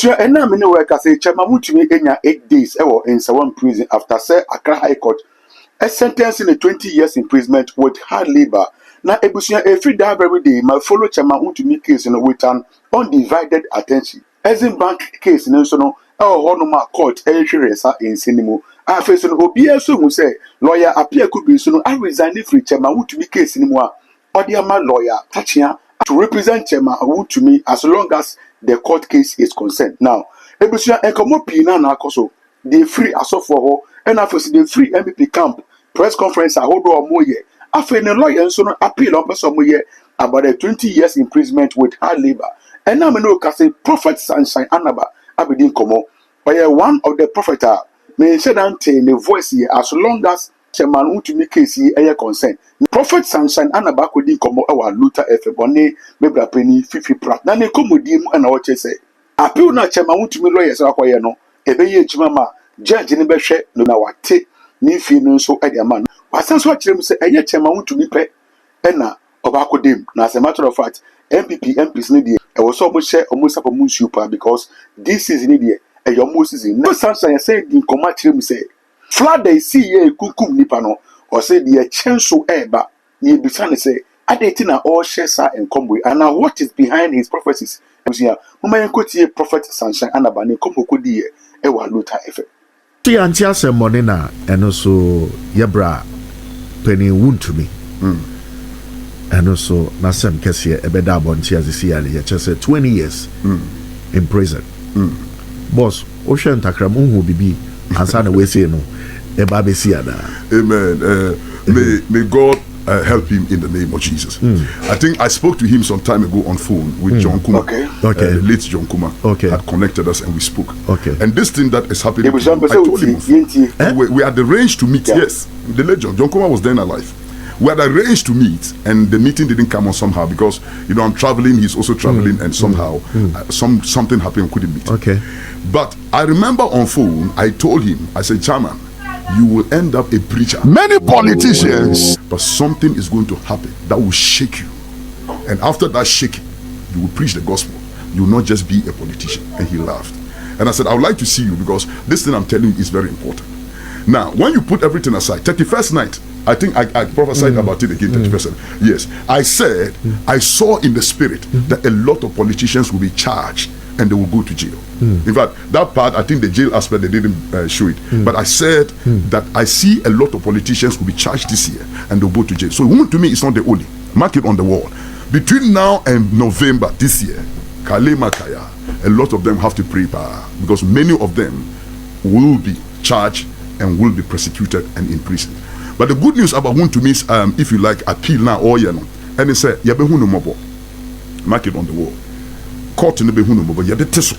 Ebusia ena me ne work as a chairman WUNTUMI enya 8 days in NSAWAM prison after say Accra High Court a sentence in a 20 years imprisonment with hard labor. Now Ebusia every day every day my follow chairman WUNTUMI case with an undivided attention. As in bank case no so no honoma court resa in cinema. I face no obi so who say lawyer appear could be so no I resign free chairman WUNTUMI case anymore. Or the lawyer touching to represent chairman WUNTUMI as long as the court case is concerned. Now, Ebusia enkomo pina na akoso they free asofo and after the free MVP camp press conference hold on moye. After the lawyer so no appeal on person moye about a 20 years imprisonment with hard labor. And now me know say Prophet Sunshine Anaba abedin komo. But one of the prophet may say that the voice here as long as chairman WUNTUMI case here concern. Prophet Sunshine Anaba kodi komo ewa Luther F bone mebra penny fifi prat. Na ne komodi mu na oche say appeal na chairman WUNTUMI lawyers akwaye no ebeye ejuma ma judge ne behwe no na wate ni fi no so e de ma no. Wasan so akire mu say eye chairman WUNTUMI pe e na oba kodem na as a matter of fact MPs ne de e was so much share almost up mu super because this season ne de e your most season. No Sunshine say din koma akire mu say flood they see ye kunkum nipa no or say the chenso eba ni bisane say adetina all shares are in combo and now what is behind his prophecies ebusia mama yenkoti Prophet Sunshine Anaba ne kombo kodi e wa Luther F ti anti asemmone na eno so yebra penny WUNTUMI eno so na sem kese ebeda abonti azisi ya ye chese 20 years in prison boss o hwe ntakra mo hu bibi ansa na we say no Amen. May God help him in the name of Jesus. I think I spoke to him some time ago on phone with John Kuma. Okay. Late John Kuma had connected us and we spoke. And this thing that is happening, I told him we had arranged to meet. Yes, the late John Kuma was then alive. We had arranged to meet, and the meeting didn't come on somehow because I'm traveling. He's also traveling, and somehow something happened. Couldn't meet. Okay. But I remember on phone, I told him, I said, Chairman, you will end up a preacher. Many politicians. But something is going to happen that will shake you. And after that shaking, you will preach the gospel. You will not just be a politician. And he laughed. And I said, I would like to see you because this thing I'm telling you is very important. Now, when you put everything aside, 31st night, I think I prophesied about it again, 31st night. Yes. I said, I saw in the spirit that a lot of politicians will be charged and they will go to jail. In fact, that part, I think the jail aspect, they didn't show it. But I said that I see a lot of politicians will be charged this year and they'll go to jail. So WUNTUMI is not the only. Mark it on the wall. Between now and November this year, Kalema Kaya, a lot of them have to prepare because many of them will be charged and will be persecuted and imprisoned. But the good news about WUNTUMI is, if you like, appeal now or and they say, mark it on the wall. Court in the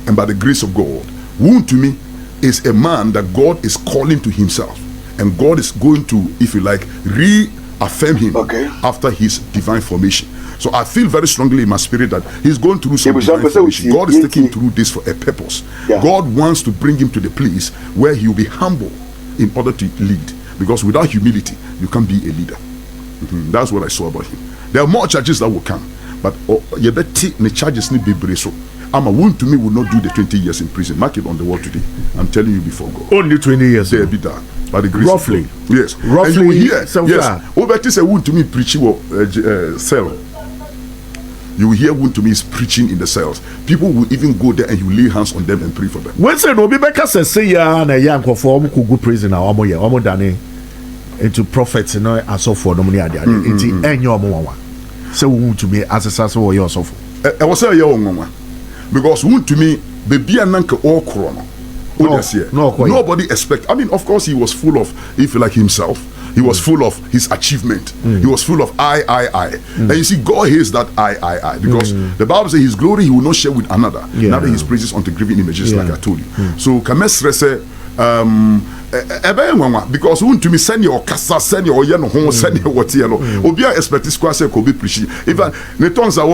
and by the grace of God, WUNTUMI is a man that God is calling to himself, and God is going to, if you like, reaffirm him after his divine formation. So I feel very strongly in my spirit that he's going through some divine formation. God is taking him through this for a purpose. God wants to bring him to the place where he will be humble in order to lead, because without humility you can't be a leader. That's what I saw about him. There are more charges that will come, but the charges need to be so. WUNTUMI will not do the 20 years in prison. Mark it on the wall today. I'm telling you before God. Only 20 years. They'll be done. By the grace roughly. Of God. Yes. Roughly. And you will hear. Yes. Over this WUNTUMI preaching cell. You will hear WUNTUMI is preaching in the cells. People will even go there and you lay hands on them and pray for them. When say no be beka say ya na ya nko ku go prison na omo ye omo dane into prophets no asofo no money ade enti enyo omo wawa. Say WUNTUMI asesa so wo ye osofo. E was say ye onwa. Because WUNTUMI baby ananka all corona. Nobody expect. I mean, of course, he was full of, if you like, himself. He was full of his achievement. He was full of I. And you see, God hates that I. Because the Bible says his glory he will not share with another. Now that his praises unto graven images, like I told you. So, Kamesre say, because WUNTUMI send your casa, send your yano home, send your what yellow. Obia expect this question could be preached. Even the tongues are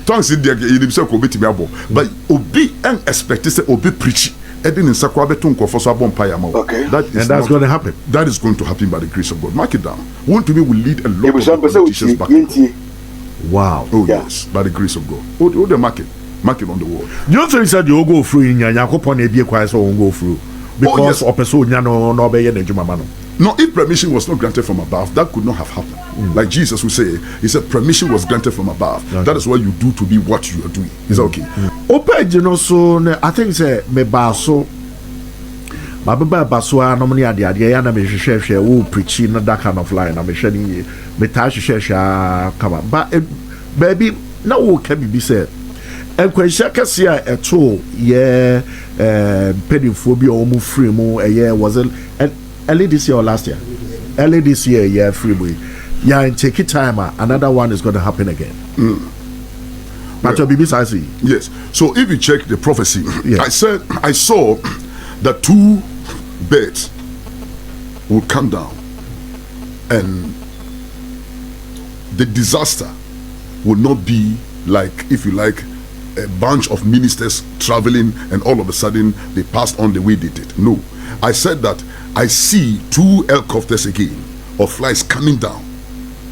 tongues in the himself could be to me, but obi and expect this obi preach. That's going to happen. That is going to happen by the grace of God. Mark it down. WUNTUMI will lead a lot of politicians back. Wow. Oh yes, by the grace of God. Oh the market. Mark it on the wall. You said you go through in Yakopon e be quiet so won't go through. Because of person no be yen ejuma. No, if permission was not granted from above, that could not have happened. Like Jesus would say, he said permission was granted from above. Okay. That is what you do to be what you are doing. Is that okay? Open, you know, so I think say me baso. My baso no money at the idea na me share who preaching that kind of line. I'm sharing me touch share come on. But baby, now who can be said? And question kasi eto yeah pedophobia or move free mo was early this year or last year? Early this year, yeah, freeway. Yeah, and take it time. Another one is going to happen again. But your BBC, yes. So if you check the prophecy, yes. I saw that 2 birds would come down, and the disaster would not be like, if you like, a bunch of ministers traveling and all of a sudden they passed on the way they did. No, I said that I see 2 helicopters again or flies coming down.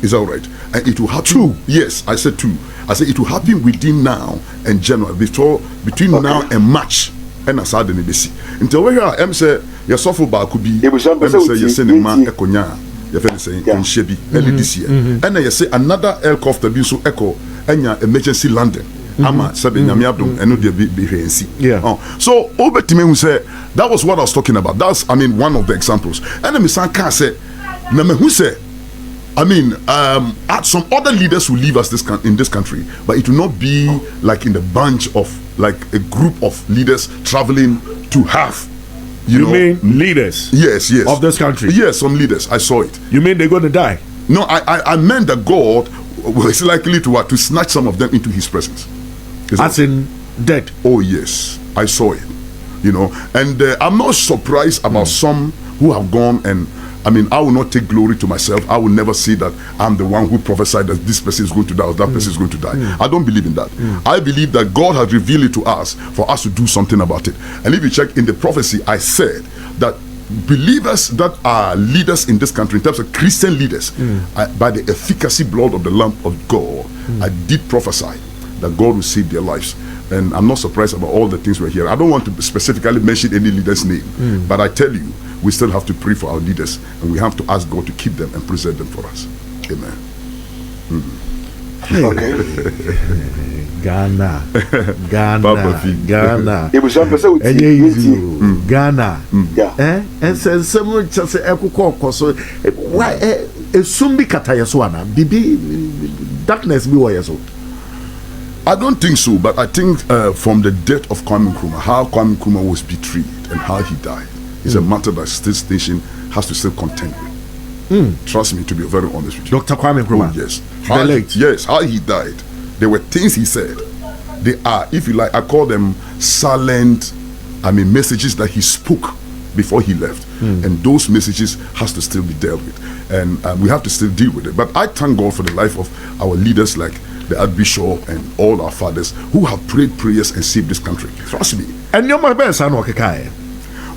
Is that right? And it will happen. 2? Yes, I said 2. I said it will happen within now and January, between now and March. And I said the BBC. Until we hear them say your software bar could be. Them say you send a man ekonya. Your friend saying in Shebi early this year. And then you say another helicopter being so echo and your emergency landing. Ama said nyame abdom eno de be hwensi. So over to me who say that was what I was talking about. That's one of the examples. And then Mr. Khan said na me who say some other leaders will leave us in this country, but it will not be like in the bunch of like a group of leaders traveling to have. You mean leaders? Yes. Of this country? Yes, some leaders. I saw it. You mean they're going to die? No, I meant that God was likely to snatch some of them into His presence. As in dead? Oh yes, I saw it. And I'm not surprised about some who have gone and. I will not take glory to myself. I will never say that I'm the one who prophesied that this person is going to die or that person is going to die. I don't believe in that. I believe that God has revealed it to us for us to do something about it. And if you check in the prophecy, I said that believers that are leaders in this country, in terms of Christian leaders, by the efficacy blood of the Lamb of God, I did prophesy that God will save their lives. And I'm not surprised about all the things we're hearing. I don't want to specifically mention any leader's name, but I tell you, we still have to pray for our leaders, and we have to ask God to keep them and preserve them for us. Amen. Okay. Ghana. It was easy. Ghana. And says someone just a why a soon be katayaswana. Bibi darkness be why so. I don't think so, but I think from the death of Kwame Nkrumah, how Kwame Nkrumah was betrayed and how he died, is a matter that this nation has to still contend with. Trust me, to be very honest with you. Dr. Kwame Nkrumah? Oh, yes. Yes, how he died. There were things he said. They are, if you like, I call them silent, messages that he spoke before he left. And those messages has to still be dealt with. And we have to still deal with it. But I thank God for the life of our leaders like the Archbishop and all our fathers who have prayed prayers and saved this country. Trust me. And you're my best, I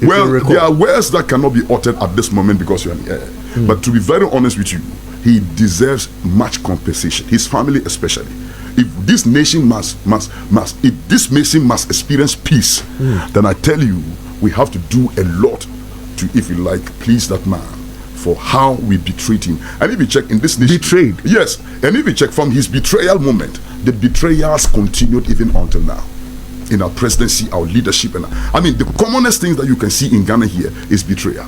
well, there are words that cannot be uttered at this moment because you're in the air. But to be very honest with you, he deserves much compensation. His family especially. If this nation must experience peace, then I tell you, we have to do a lot to, if you like, please that man for how we betrayed him. And if you check in this nation, betrayed. Yes, and if you check from his betrayal moment, the betrayals continued even until now. In our presidency, our leadership, and the commonest things that you can see in Ghana here is betrayal.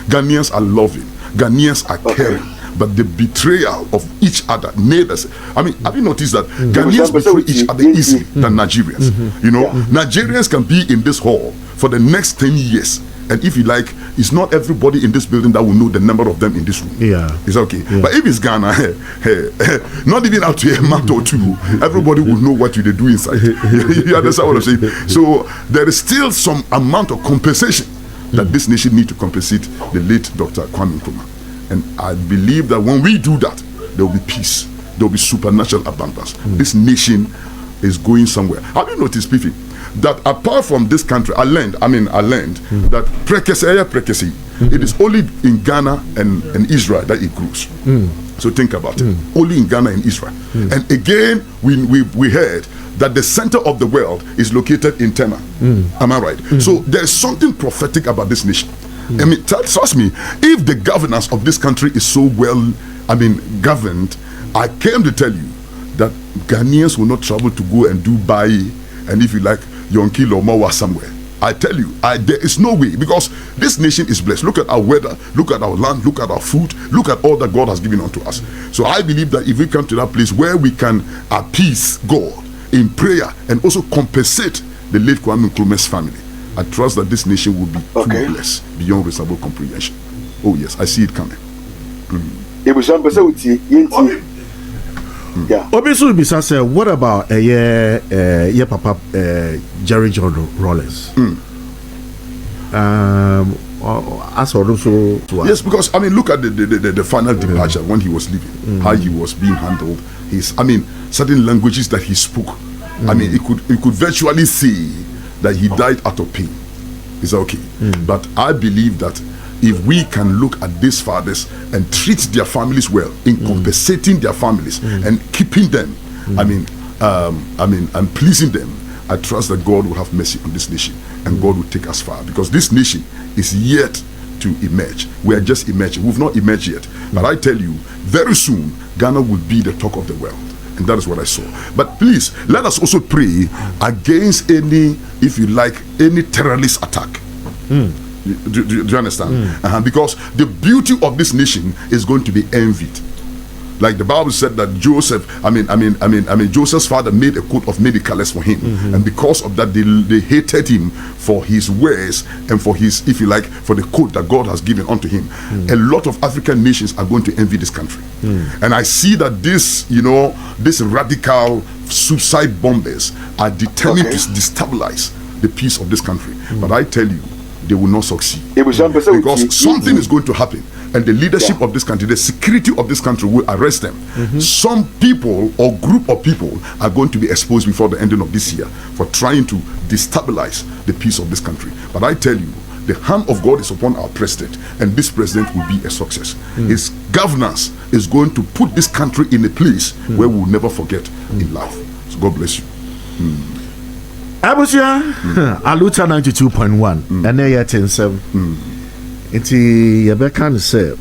Ghanaians are loving, Ghanaians are caring, but the betrayal of each other, neighbors. Have you noticed that Ghanaians betray each other easily than Nigerians? Nigerians can be in this hall for the next 10 years. And if you like, it's not everybody in this building that will know the number of them in this room. It's okay. But if it's Ghana, not even up to a month or two, everybody will know what you do inside. You understand what I'm saying? So there is still some amount of compensation that this nation needs to compensate the late Dr. Kwame Nkrumah. And I believe that when we do that, there will be peace. There will be supernatural abundance. This nation is going somewhere. Have you noticed, Pifi, that apart from this country, I learned that prekesi, it is only in Ghana and Israel that it grows. So think about it. Only in Ghana and Israel. And again, we heard that the center of the world is located in Tema. Am I right? So there's something prophetic about this nation. I mean, trust me, if the governance of this country is so well, governed, I came to tell you that Ghanaians will not travel to go and do buy, and if you like, Yonki or Mawa somewhere. I tell you, there is no way, because this nation is blessed. Look at our weather, look at our land, look at our food, look at all that God has given unto us. So I believe that if we come to that place where we can appease God in prayer and also compensate the late Kwame Nkrumah's family, I trust that this nation will be too blessed beyond reasonable comprehension. Oh yes, I see it coming. Yeah. Obviously, besides, what about Papa Jerry John Rollins? Yes, because look at the final departure when he was leaving, how he was being handled. Certain languages that he spoke. You could virtually see that he died out of pain. Is that okay? But I believe that if we can look at these fathers and treat their families well, in compensating their families and keeping them, and pleasing them, I trust that God will have mercy on this nation and God will take us far, because this nation is yet to emerge. We are just emerging. We've not emerged yet. But I tell you, very soon, Ghana will be the talk of the world. And that is what I saw. But please, let us also pray against any, if you like, any terrorist attack. Do you understand? Because the beauty of this nation is going to be envied. Like the Bible said that Joseph, Joseph's father made a coat of many colors for him, and because of that, they hated him for his ways and for his, if you like, for the coat that God has given unto him. A lot of African nations are going to envy this country, and I see that this radical suicide bombers are determined to destabilize the peace of this country. But I tell you, they will not succeed, because something is going to happen. And the leadership of this country, the security of this country will arrest them. Some people or group of people are going to be exposed before the ending of this year for trying to destabilize the peace of this country. But I tell you, the hand of God is upon our president, and this president will be a success. His governance is going to put this country in a place where we will never forget in life. So God bless you. Abusia, Aluta 92.1, and then 10.7. Nti yebeka ne say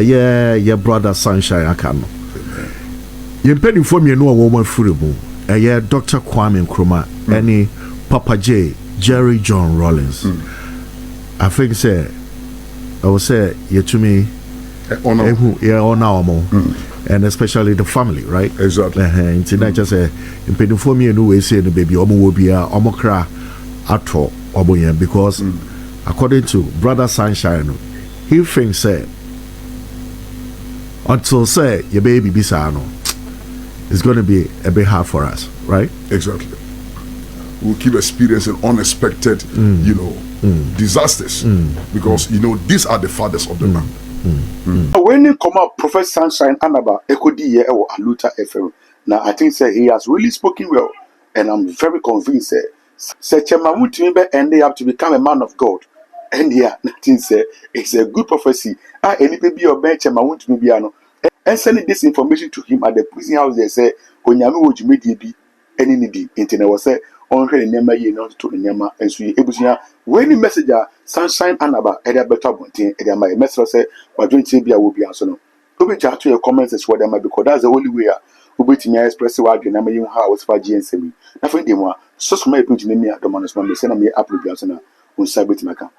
your brother Sunshine aka no yempedifo mienu owo mafuremu Dr. Kwame Nkrumah any Papa Jerry John Rollins. I think say I will say yetumi honor and especially the family, right? Exactly. Nti na just say yempedifo mienu we say no baby omo wo bia omo kra ato oboyen, because according to Brother Sunshine, he thinks that until say your baby bisano, it's going to be a bit hard for us, right? Exactly. We'll keep experiencing unexpected, disasters, because these are the fathers of the land. When you come up, Prophet Sunshine Anaba Ekodi or Aluta FM. Now I think say he has really spoken well, and I'm very convinced that Chemawuntumi and they have to become a man of God. And yeah, nothing say it's a good prophecy. Any baby or bench Chemawuntumi biano. And sending this information to him at the prison house, they say, Onyami Wojumedi be any needy. Internet was say, on her nema ye not to the Nema and sweet Ebusia. When the messenger Sunshine Anaba, Edia Better Bunting, Edia my messenger say, but don't say will be answered. Obi chat to your comments as what am I, because that's the only way. Ubi to me express what you know you house for GNC. Nothing more. So my put in me at the management, send me up with Biasana, who said with Mackerel.